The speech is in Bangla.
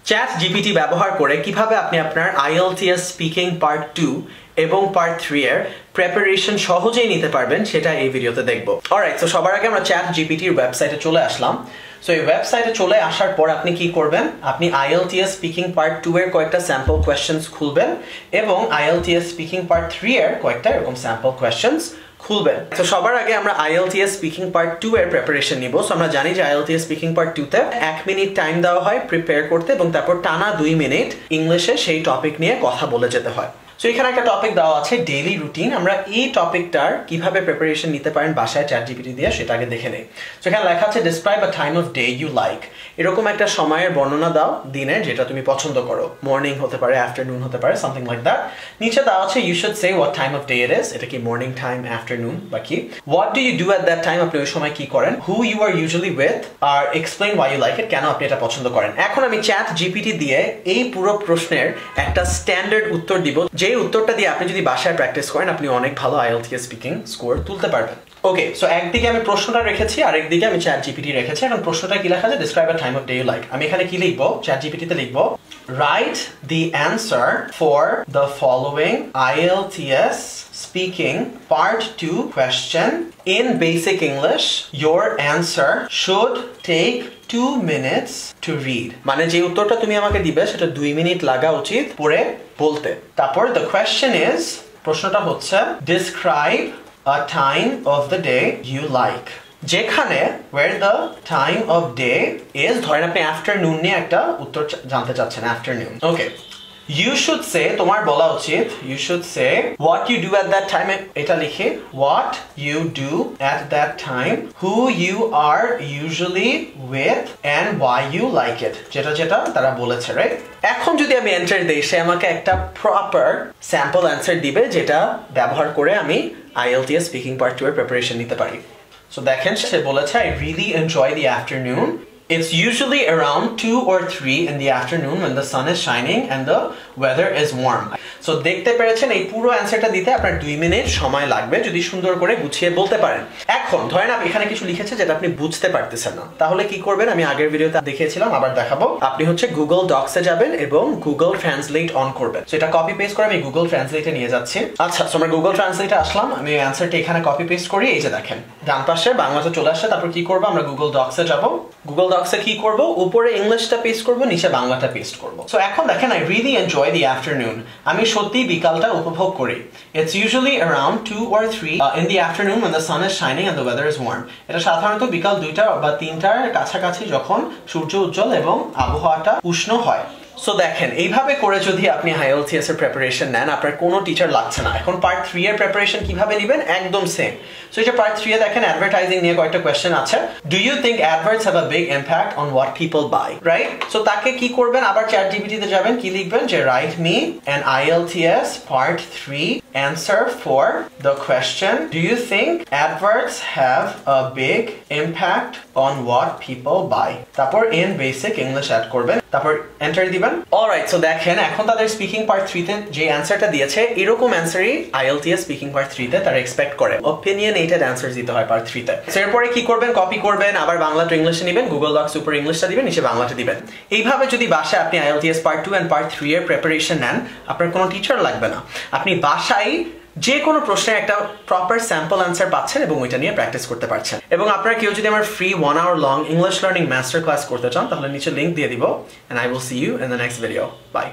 চ্যাট জিপিটি ব্যবহার করে কিভাবে আপনি আপনার IELTS স্পিকিং পার্ট 2 এবং পার্ট 3 এর প্রিপারেশন সহজেই নিতে পারবেন সেটা এই ভিডিওতে দেখব। অলরাইট, সো সবার আগে আমরা চ্যাট জিপিটির ওয়েবসাইটে চলে আসলাম। সো এই ওয়েবসাইটে চলে আসার পর আপনি কি করবেন, আপনি IELTS স্পিকিং পার্ট 2 এর কয়েকটা স্যাম্পল কোয়েশ্চেন্স খুলবেন এবং IELTS স্পিকিং পার্ট 3 এর কয়েকটা এরকম স্যাম্পল কোয়েশ্চেন্স খুলবেন। তো সবার আগে আমরা IELTS স্পিকিং পার্ট 2 এর প্রিপারেশন নিব। সো আমরা জানি যে IELTS স্পিকিং পার্ট 2 তে 1 মিনিট টাইম দেওয়া হয় প্রিপেয়ার করতে এবং তারপর টানা 2 মিনিট ইংলিশে সেই টপিক নিয়ে কথা বলে যেতে হয়। সো এখানে একটা টপিক দেওয়া আছে ডেইলি রুটিন। আমরা এই টপিকটার কিভাবে প্রিপারেশন নিতে পারেন বাসায় চ্যাট জিপিটি দিয়ে সেটা আগে দেখে নেই। সো এখানে লেখা আছে describe a time of day you like. এরকম একটা সময়ের বর্ণনা দাও দিনের যেটা তুমি পছন্দ করো। মর্নিং হতে পারে, আফটারনুন হতে পারে, সামথিং লাইক দ্যাট। নিচে দেওয়া আছে you should say what time of day it is. এটা কি মর্নিং টাইম, আফটারনুন বা কি। What do you do at that time, আপনি ওই সময় কি করেন। Who you are usually with, আর explain why you like it, কেন আপনি এটা পছন্দ করেন। এখন আমি চ্যাট জিপিটি দিয়ে এই পুরো প্রশ্নের একটা স্ট্যান্ডার্ড উত্তর দিব, যে উত্তরটা দিয়ে আপনি যদি বাসায় প্র্যাকটিস করেন আপনি অনেক ভালো IELTS স্পিকিং স্কোর তুলতে পারবেন। ওকে, সো একদিকে আমি প্রশ্নটা রেখেছি আর একদিকে আমি চ্যাট জিপিটি রেখেছি। এখন প্রশ্নটা কি লেখা আছে, describe a time of day you like. আমি এখানে কি লিখবো, চ্যাট জিপিটিতে লিখবো write the answer for the following IELTS speaking part 2 question in basic English. Your answer should take 2 minutes to read. মানে যে উত্তরটা তুমি আমাকে দিবে সেটা 2 মিনিট লাগা উচিত পড়ে বলতে। তারপর the question is, প্রশ্নটা হচ্ছে describe a time of the day you like. যেখানে where the time of day is, ধরেন আপনি আফটারনুন নিয়ে একটা উত্তর জানতে চাচ্ছেন, afternoon. Okay, you should say, তোমার বলা উচিত you should say what you do at that time। এটা লিখে what you do at that time, who you are usually with and why you like it, যেটা যেটা তারা বলেছে, রাইট। এখন যদি আমি এন্টার দেই সে আমাকে একটা প্রপার স্যাম্পল অ্যান্সার দিবে যেটা ব্যবহার করে আমি IELTS স্পিকিং পার্ট 2 এর প্রিপারেশন নিতে পারি। সো দেখেন সে বলেছে I really enjoy the afternoon. It's usually around 2 or 3 in the afternoon when the sun is shining and the weather is warm. So দেখতে পেরেছেন এই পুরো অ্যানসারটা দিতে আপনার 2 মিনিট সময় লাগবে যদি সুন্দর করে গুছিয়ে বলতে পারেন। এখন ধরেন আপনি এখানে কিছু লিখেছে যেটা আপনি বুঝতে পারতেছেন না, তাহলে কি করবেন, আমি আগের ভিডিওতে দেখিয়েছিলাম আবার দেখাবো। আপনি হচ্ছে গুগল ডক্সে যাবেন এবং গুগল ট্রান্সলেট অন করবেন। সো এটা কপি পেস্ট করে আমি গুগল ট্রান্সলেটে নিয়ে যাচ্ছি। আচ্ছা, সো আমরা গুগল ট্রান্সলেটে আসলাম, আমি অ্যানসারটা এখানে কপি পেস্ট করি। এই যে দেখেন ডান পাশে বাংলাতে চলে আসছে। তারপর কি করব, আমরা গুগল ডক্সে যাব। গুগল ডক্সে কি করব, উপরে ইংলিশটা পেস্ট করব, নিচে বাংলাটা পেস্ট করব। সো এখন দেখেন I really enjoy the afternoon. আমি সত্যি বিকালটা উপভোগ করি। It's usually around 2 or 3 in the afternoon when the sun is shining and the weather is warm. এটা সাধারণত বিকাল 2টা বা 3টার কাছাকাছি যখন সূর্য উজ্জ্বল এবং আবহাওয়াটা উষ্ণ হয়। সো দেখেন এইভাবে করে যদি আপনি IELTS এর প্রিপারেশন নেন আপনার কোনো টিচার লাগছে না। এখন পার্ট 3 এর প্রিপারেশন কিভাবে নেবেন, একদম সেম। সো এই যে পার্ট 3 এ দেখেন অ্যাডভার্টাইজিং নিয়ে কয়েকটা কোশ্চেন আছে। Do you think adverts have a big impact on what people buy, right. So তাকে কি করবেন, আবার চ্যাট জিপিটিতে যাবেন, কি লিখবেন যে write me an IELTS part 3 answer for the question, do you think adverts have a big impact on what people buy? তারপর in basic English add করবেন, তারপর এন্টার দিবেন। অলরাইট, সো দেখেন এখন তাদের স্পিকিং পার্ট 3 তে যে অ্যানসারটা দিয়েছে এরকম অ্যানসারই IELTS স্পিকিং পার্ট 3 তে তারা এক্সপেক্ট করে। অপিনিয়নেটেড অ্যানসার দিতে হয় পার্ট 3 তে। সো এরপরে কি করবেন, কপি করবেন, আবার বাংলা টু ইংলিশে নেবেন, গুগল ডক্স উপরে ইংলিশটা দিবেন, নিচে বাংলাটা দিবেন। এইভাবে যদি বাসায় আপনি IELTS পার্ট 2 এন্ড পার্ট 3 এর প্রিপারেশন নেন আপনার কোনো টিচার লাগবে না। আপনি বাসায় যে কোনো প্রশ্নের একটা প্রপার স্যাম্পল অ্যান্সার পাচ্ছেন এবং ওইটা নিয়ে প্র্যাকটিস করতে পারছেন। এবং আপনারা কেউ যদি আমার free 1 hour long English learning master class করতে চান তাহলে নিচে লিংক দিয়ে দিব। And I will see you in the next video. Bye.